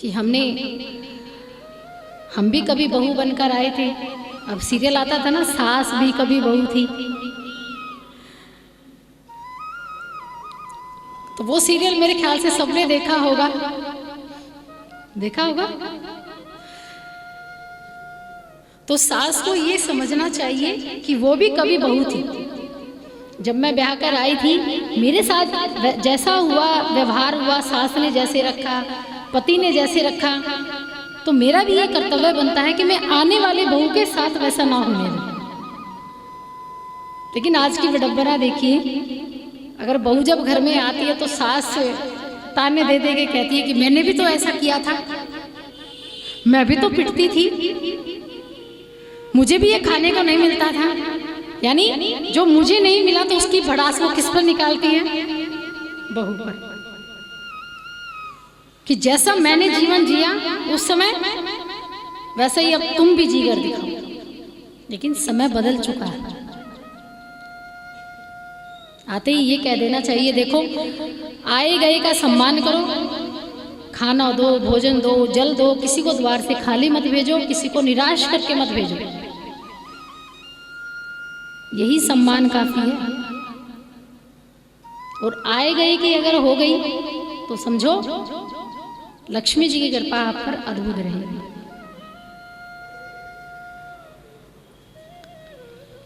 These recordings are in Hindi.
कि हम भी कभी बहू बनकर आए थे। अब सीरियल आता था ना, सास भी कभी बहू थी, तो वो सीरियल मेरे ख्याल से सबने देखा होगा। तो सास को ये समझना चाहिए कि वो भी कभी बहू थी। जब मैं ब्याह कर आई थी, मेरे साथ जैसा हुआ व्यवहार हुआ, सास ने जैसे रखा, पति ने जैसे रखा, तो मेरा भी ये कर्तव्य बनता है कि मैं आने वाले बहू के साथ वैसा ना होने दूं। लेकिन आज की विडंबना देखिए, अगर बहू जब घर में आती है तो सास ताने दे दे के कहती है कि मैंने भी तो ऐसा किया था, मैं भी तो पिटती थी, मुझे भी ये खाने को नहीं मिलता था। यानी जो मुझे नहीं मिला तो उसकी भड़ास वो किस पर निकालती है? बहू पर। कि जैसा मैंने जीवन जिया उस समय, वैसा ही अब तुम भी जी कर दिखाओ। लेकिन समय बदल चुका है। आते ही ये कह देना चाहिए, देखो आए गए का सम्मान करो, खाना दो, भोजन दो, जल दो, किसी को द्वार से खाली मत भेजो, किसी को निराश करके मत भेजो। यही सम्मान काफी है। और आए गए की अगर हो गई तो समझो लक्ष्मी जी की कृपा आप पर अद्भुत रहेगी।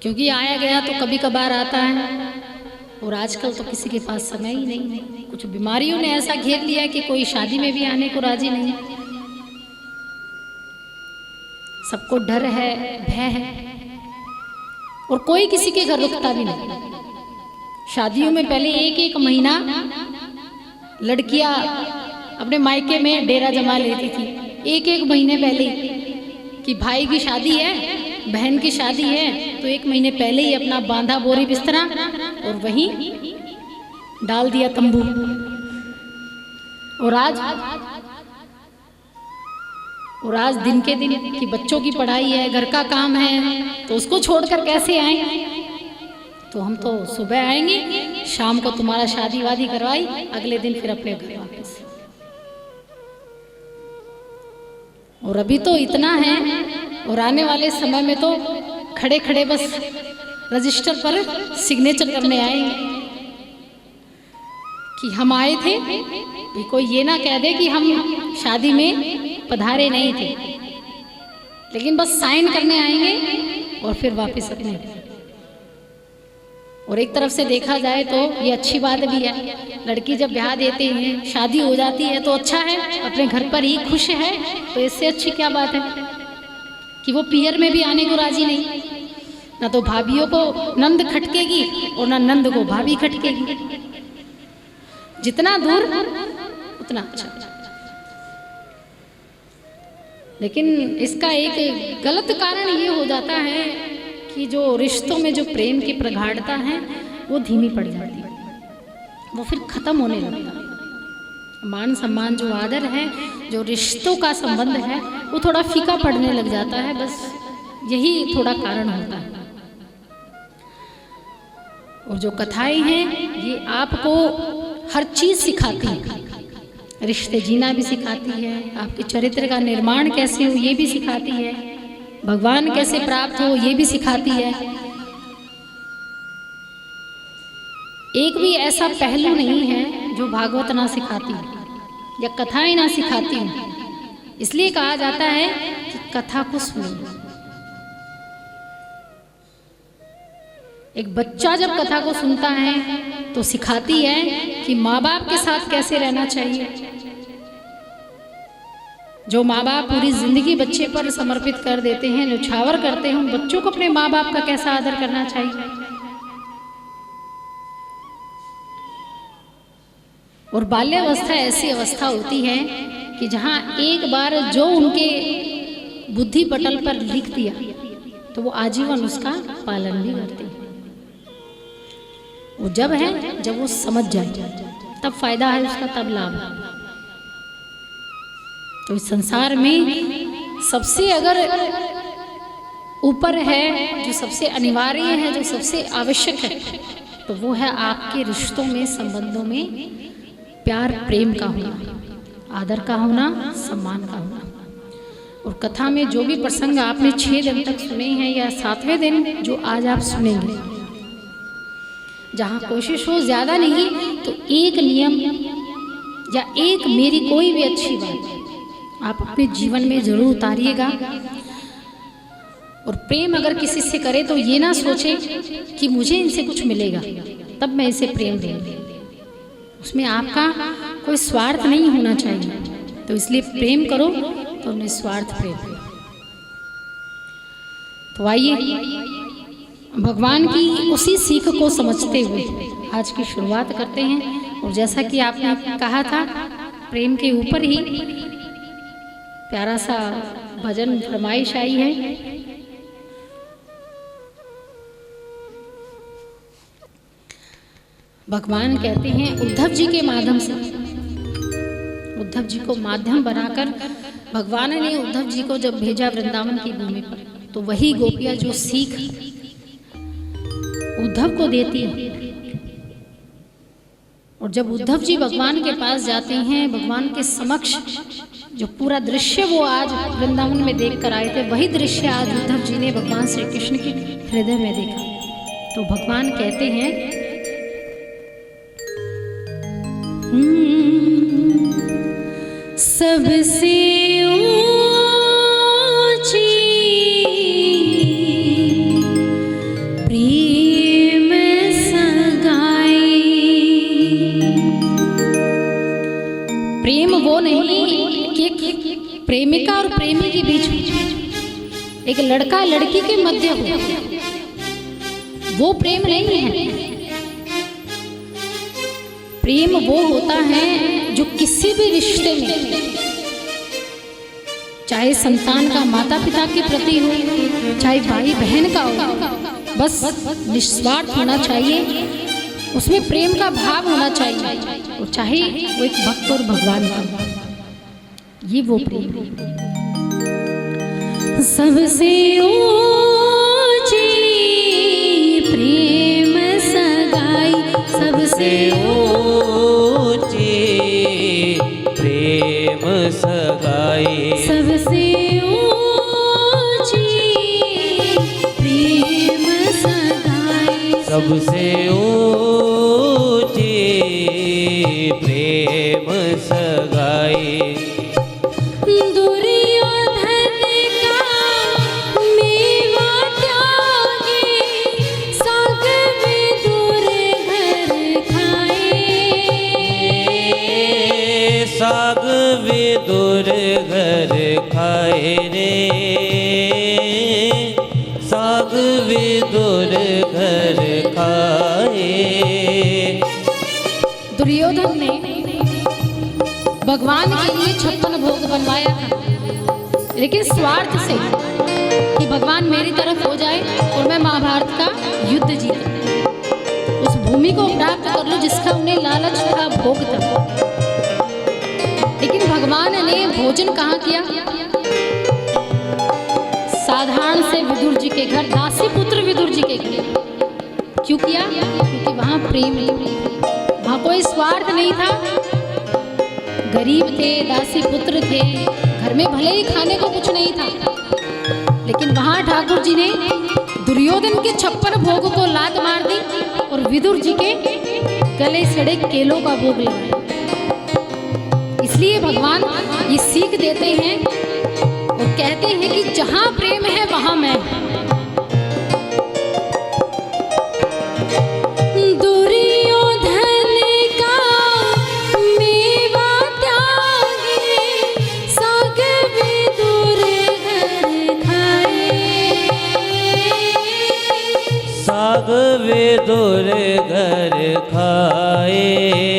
क्योंकि आया गया तो कभी कभार आता है, और आजकल तो किसी के पास समय ही नहीं है। कुछ बीमारियों ने ऐसा घेर लिया कि कोई शादी में भी आने को राजी नहीं है। सबको डर है, भय है, और कोई किसी के घर रुकता भी नहीं। शादियों में पहले एक एक महीना लड़कियां अपने मायके में डेरा जमा लेती थी, एक एक महीने पहले कि भाई की शादी है, बहन की शादी है, तो एक महीने पहले ही अपना बांधा बोरी बिस्तरा और वहीं डाल दिया तंबू। और आज दिन के दिन कि बच्चों की पढ़ाई है, घर का काम है, तो उसको छोड़कर कैसे आएंगे? तो हम तो सुबह आएंगे, शाम को तुम्हारा शादी वादी करवाई, अगले दिन फिर अपने घर वापस। और अभी तो इतना है, और आने वाले समय में तो खड़े खड़े बस रजिस्टर पर सिग्नेचर करने आएंगे कि हम आए थे। कोई ये ना कह दे कि हम शादी में पधारे नहीं थे, लेकिन बस साइन करने आएंगे और फिर वापस अपने। और एक तरफ से देखा जाए तो ये अच्छी बात भी है, लड़की जब ब्याह देते हैं, शादी हो जाती है तो अच्छा है, अपने घर पर ही खुश है, तो इससे अच्छी क्या बात है कि वो पियर में भी आने को राजी नहीं। ना तो भाभियों को नंद खटकेगी और ना नंद को भाभी खटकेगी। जितना दूर उतना अच्छा। लेकिन इसका एक गलत कारण ये हो जाता है कि जो रिश्तों में जो प्रेम की प्रगाढ़ता है वो धीमी पड़ जाती है, वो फिर खत्म होने लगता है। मान सम्मान, जो आदर है, जो रिश्तों का संबंध है, वो थोड़ा फीका पड़ने लग जाता है। बस यही थोड़ा कारण होता है। और जो कथाएं हैं ये आपको हर चीज सिखाती है। रिश्ते जीना भी सिखाती है, आपके चरित्र का निर्माण कैसे हो ये भी सिखाती है, भगवान कैसे प्राप्त हो ये भी सिखाती है। एक भी ऐसा पहलू नहीं है जो भागवत ना सिखाती है या कथाएं ना सिखाती हूँ। इसलिए कहा जाता है कि कथा को सुनिए। एक बच्चा जब कथा को सुनता है तो सिखाती है कि माँ बाप के साथ कैसे रहना चाहिए। जो माँ बाप पूरी जिंदगी बच्चे पर समर्पित कर देते हैं, न्यौछावर करते हैं, उन बच्चों को अपने माँ बाप का कैसा आदर करना चाहिए। और बाल्यावस्था ऐसी अवस्था होती है कि जहाँ एक बार जो उनके बुद्धि पटल पर लिख दिया तो वो आजीवन उसका पालन भी करते हैं। वो जब है जब वो समझ जाए तब फायदा है उसका, तब लाभ है। तो इस संसार में सबसे अगर ऊपर है, जो सबसे अनिवार्य है, जो सबसे आवश्यक है, तो वो है आपके रिश्तों में, संबंधों में प्यार प्रेम का होना। आदर का होना, सम्मान का होना। और कथा में जो भी प्रसंग आपने 6 दिन तक सुने हैं या 7वें दिन जो आज आप सुनेंगे, जहाँ कोशिश हो ज़्यादा नहीं तो एक नियम या एक मेरी कोई भी अच्छी बात आप अपने जीवन में जरूर उतारिएगा। और प्रेम अगर किसी से करे तो ये ना सोचे कि मुझे इनसे कुछ मिलेगा तब मैं इसे प्रेम दूंगी, उसमें आपका कोई स्वार्थ नहीं होना चाहिए। तो इसलिए प्रेम करो तो निस्वार्थ प्रेम। तो आइए भगवान की उसी सीख को समझते हुए आज की शुरुआत करते हैं। और जैसा कि आपने कहा था, प्रेम के ऊपर ही प्यारा सा भजन फरमाइश आई है। भगवान कहते हैं उद्धव जी के माध्यम से, उद्धव जी को माध्यम बनाकर भगवान ने उद्धव जी को जब भेजा वृंदावन की भूमि पर, तो वही गोपियां जो सीख उद्धव को देती है। और जब उद्धव जी भगवान के पास जाते हैं, भगवान के समक्ष जो पूरा दृश्य वो आज वृंदावन में देख कर आए थे, वही दृश्य आज उद्धव जी ने भगवान श्री कृष्ण के हृदय में देखा। तो भगवान कहते हैं सबसे ऊंची प्रेम सगाई। प्रेम वो नहीं कि प्रेमिका और प्रेमी के बीच एक लड़का लड़की के मध्य हो, वो प्रेम नहीं है। प्रेम वो होता है जो किसी भी रिश्ते में, चाहे संतान का माता पिता के प्रति हो, चाहे भाई बहन का हो, बस निस्वार्थ होना चाहिए, उसमें प्रेम का भाव होना चाहिए। और चाहे वो एक भक्त और भगवान का, ये वो प्रेम है। सबसे ऊंची प्रेम सगाई, सबसे सगाई, सबसे ऊंची प्रेम सगाई, सबसे ऊंची प्रेम सगाई। दुर्योधन का मेवा त्यागे, साग विदुर घर खाए, साग विदुर घर खाए रे, साग विदुर घर खाए। दुर्योधन ने भगवान के लिए 56 भोग बनवाया था, लेकिन स्वार्थ से कि भगवान मेरी तरफ हो जाए और मैं महाभारत का युद्ध जीते, उस भूमि को प्राप्त कर लूं जिसका उन्हें लालच था, भोग था। लेकिन भगवान ने भोजन कहाँ किया? साधारण से विदुर जी के घर, दासी पुत्र विदुर जी के घर। क्यों किया? क्योंकि वहां प्रेम नहीं, वहां कोई स्वार्थ नहीं था। गरीब थे, दासी पुत्र थे, घर में भले ही खाने को कुछ नहीं था, लेकिन वहां ठाकुर जी ने दुर्योधन के 56 भोग को लात मार दी और विदुर जी के गले सड़े केलों का भोग लगाया। इसलिए भगवान ये सीख देते हैं और कहते हैं कि जहां प्रेम है वहां मैं। दुर्योधन का मेवा त्यागे, साग विदुर घर खाए, साग विदुर घर खाए,